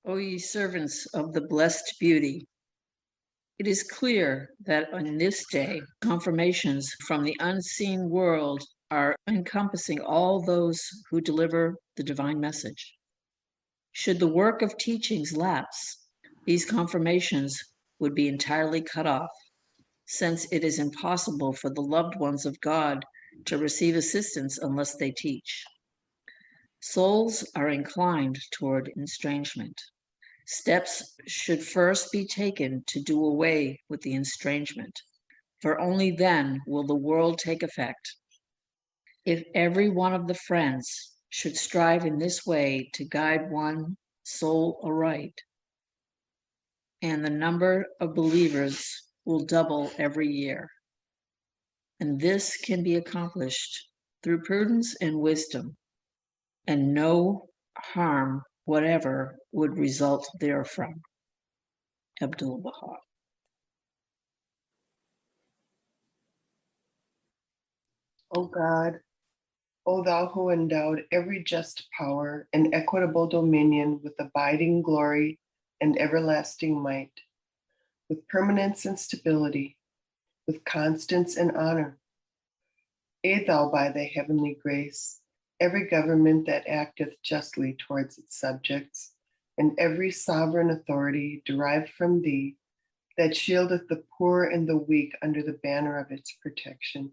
O ye servants of the blessed beauty, it is clear that on this day, confirmations from the unseen world are encompassing all those who deliver the divine message. Should the work of teachings lapse, these confirmations would be entirely cut off, since it is impossible for the loved ones of God to receive assistance unless they teach. Souls are inclined toward estrangement. Steps should first be taken to do away with the estrangement, for only then will the world take effect. If every one of the friends should strive in this way to guide one soul aright, and the number of believers will double every year. And this can be accomplished through prudence and wisdom, and no harm whatever would result therefrom. Abdu'l-Baha. O God, O thou who endowed every just power and equitable dominion with abiding glory and everlasting might, with permanence and stability, with constance and honor, aid thou by thy heavenly grace every government that acteth justly towards its subjects, and every sovereign authority derived from thee, that shieldeth the poor and the weak under the banner of its protection.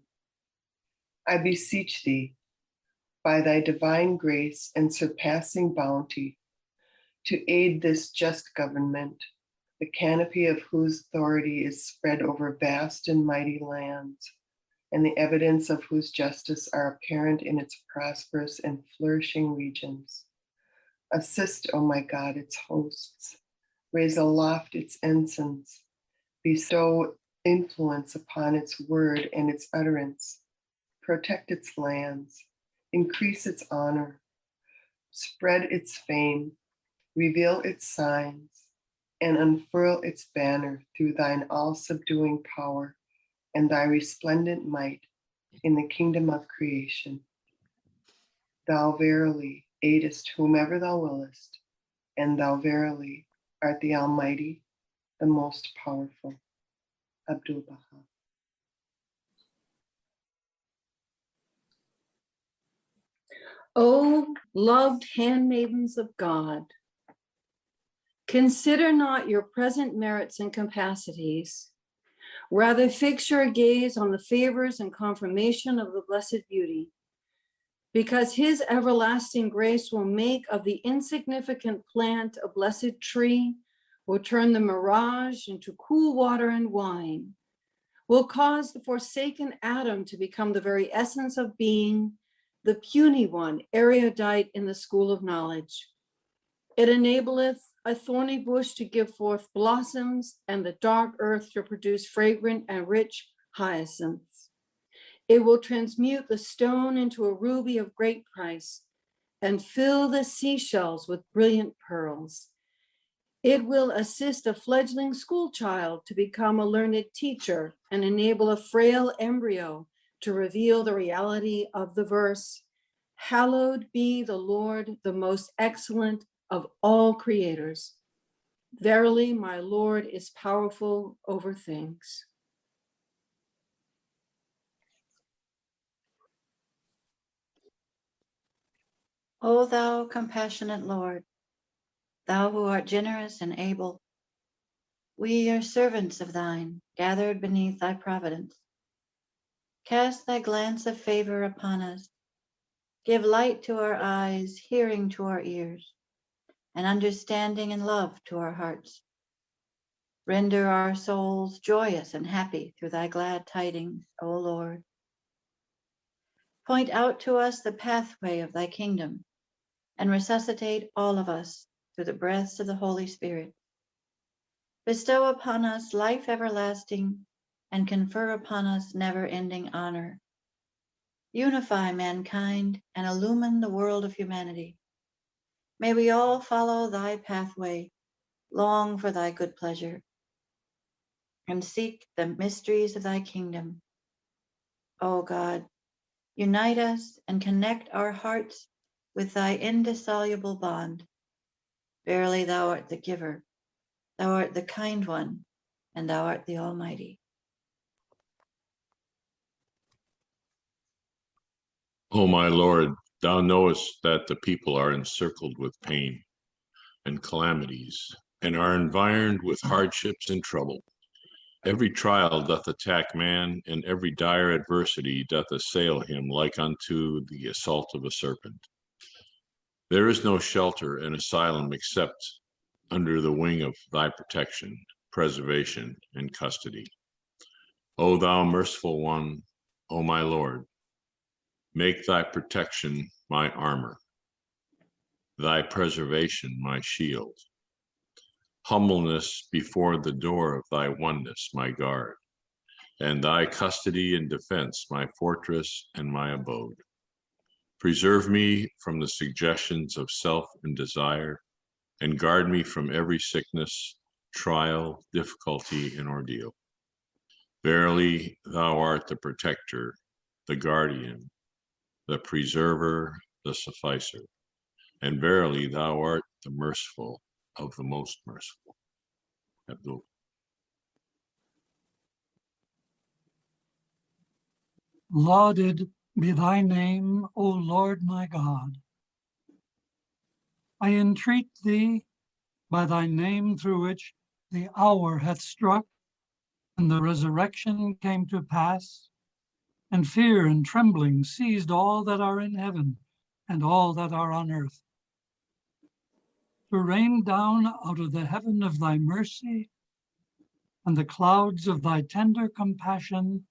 I beseech thee, by thy divine grace and surpassing bounty, to aid this just government, the canopy of whose authority is spread over vast and mighty lands, and the evidence of whose justice are apparent in its prosperous and flourishing regions. Assist, O my God, its hosts. Raise aloft its ensigns. Bestow influence upon its word and its utterance. Protect its lands. Increase its honor. Spread its fame. Reveal its signs. And unfurl its banner through thine all-subduing power and thy resplendent might in the kingdom of creation. Thou verily aidest whomever thou willest, and thou verily art the Almighty, the most powerful. Abdu'l-Baha. O loved handmaidens of God, consider not your present merits and capacities. Rather, fix your gaze on the favors and confirmation of the Blessed Beauty, because his everlasting grace will make of the insignificant plant a blessed tree, will turn the mirage into cool water and wine, will cause the forsaken atom to become the very essence of being, the puny one, erudite in the school of knowledge. It enableth a thorny bush to give forth blossoms, and the dark earth to produce fragrant and rich hyacinths. It will transmute the stone into a ruby of great price, and fill the seashells with brilliant pearls. It will assist a fledgling school child to become a learned teacher, and enable a frail embryo to reveal the reality of the verse, "Hallowed be the Lord, the most excellent of all creators. Verily, my Lord is powerful over things." O thou compassionate Lord, thou who art generous and able, we are servants of thine, gathered beneath thy providence. Cast thy glance of favor upon us. Give light to our eyes, hearing to our ears, and understanding and love to our hearts. Render our souls joyous and happy through thy glad tidings, O Lord. Point out to us the pathway of thy kingdom, and resuscitate all of us through the breaths of the Holy Spirit. Bestow upon us life everlasting, and confer upon us never-ending honor. Unify mankind and illumine the world of humanity. May we all follow thy pathway, long for thy good pleasure, and seek the mysteries of thy kingdom. O God, unite us and connect our hearts with thy indissoluble bond. Verily, thou art the giver, thou art the kind one, and thou art the Almighty. O my Lord, thou knowest that the people are encircled with pain and calamities, and are environed with hardships and trouble. Every trial doth attack man, and every dire adversity doth assail him like unto the assault of a serpent. There is no shelter and asylum except under the wing of thy protection, preservation, and custody. O thou merciful one, O my Lord, make thy protection my armor, thy preservation my shield, humbleness before the door of thy oneness my guard, and thy custody and defense my fortress and my abode. Preserve me from the suggestions of self and desire, and guard me from every sickness, trial, difficulty, and ordeal. Verily, thou art the protector, the guardian, the preserver, the sufficer. And verily, thou art the merciful of the most merciful. Abdul. Lauded be thy name, O Lord my God. I entreat thee by thy name through which the hour hath struck, and the resurrection came to pass, and fear and trembling seized all that are in heaven and all that are on earth. To rain down out of the heaven of thy mercy and the clouds of thy tender compassion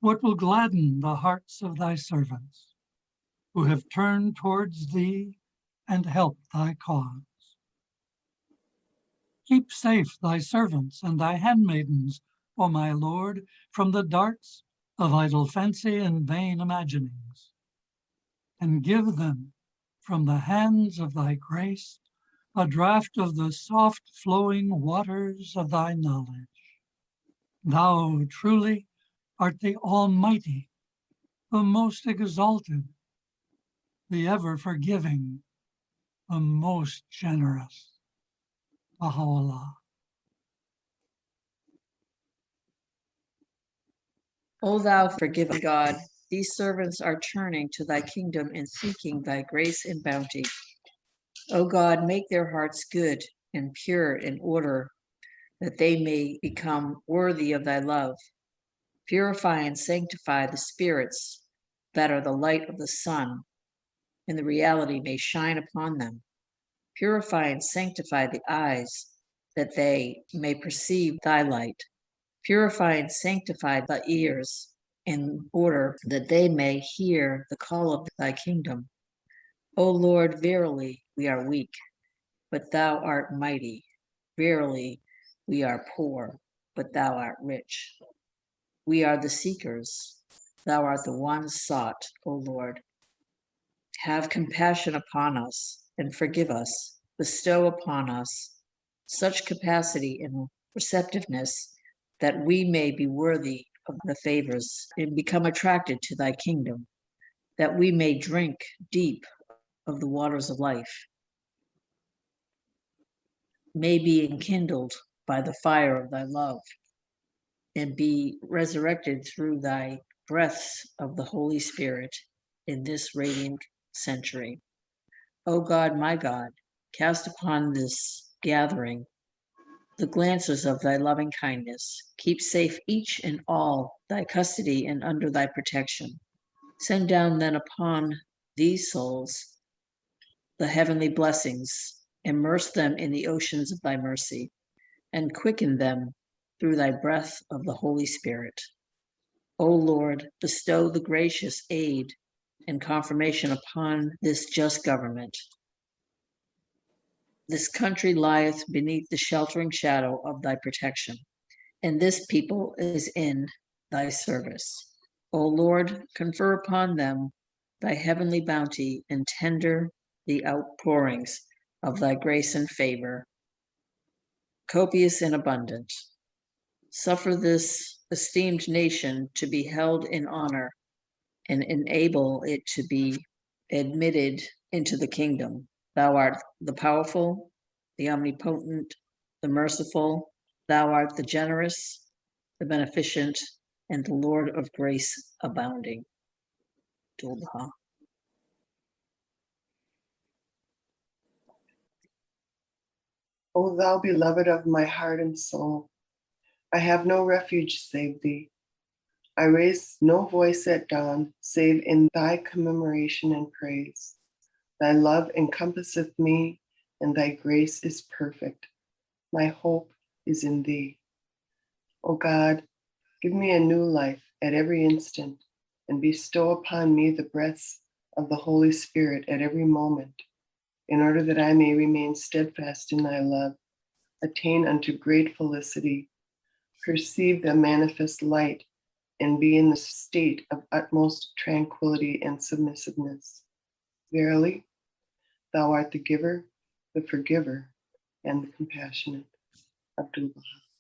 what will gladden the hearts of thy servants, who have turned towards thee and helped thy cause. Keep safe thy servants and thy handmaidens, O my Lord, from the darts of idle fancy and vain imaginings, and give them from the hands of thy grace a draught of the soft flowing waters of thy knowledge. Thou truly art the Almighty, the most exalted, the ever forgiving, the most generous. Baha'u'llah. O thou forgiving God, these servants are turning to thy kingdom and seeking thy grace and bounty. O God, make their hearts good and pure in order that they may become worthy of thy love. Purify and sanctify the spirits that are the light of the sun, and the reality may shine upon them. Purify and sanctify the eyes, that they may perceive thy light. Purify and sanctify the ears, in order that they may hear the call of thy kingdom. O Lord, verily we are weak, but thou art mighty. Verily we are poor, but thou art rich. We are the seekers, thou art the one sought, O Lord. Have compassion upon us and forgive us. Bestow upon us such capacity and receptiveness that we may be worthy of the favors and become attracted to thy kingdom, that we may drink deep of the waters of life, may be enkindled by the fire of thy love, and be resurrected through thy breaths of the Holy Spirit in this radiant century. O God, my God, cast upon this gathering the glances of thy loving kindness. Keep safe each and all thy custody and under thy protection. Send down then upon these souls the heavenly blessings, immerse them in the oceans of thy mercy, and quicken them through thy breath of the Holy Spirit. O Lord, bestow the gracious aid and confirmation upon this just government. This country lieth beneath the sheltering shadow of thy protection, and this people is in thy service. O Lord, confer upon them thy heavenly bounty and tender the outpourings of thy grace and favor, copious and abundant. Suffer this esteemed nation to be held in honor and enable it to be admitted into the kingdom. Thou art the powerful, the omnipotent, the merciful. Thou art the generous, the beneficent, and the Lord of grace abounding. Abdul-Baha. O thou beloved of my heart and soul, I have no refuge save thee. I raise no voice at dawn save in thy commemoration and praise. Thy love encompasseth me, and thy grace is perfect. My hope is in thee. O God, give me a new life at every instant, and bestow upon me the breaths of the Holy Spirit at every moment, in order that I may remain steadfast in thy love, attain unto great felicity, perceive the manifest light, and be in the state of utmost tranquility and submissiveness. Verily, thou art the giver, the forgiver, and the compassionate. Abdul-Baha.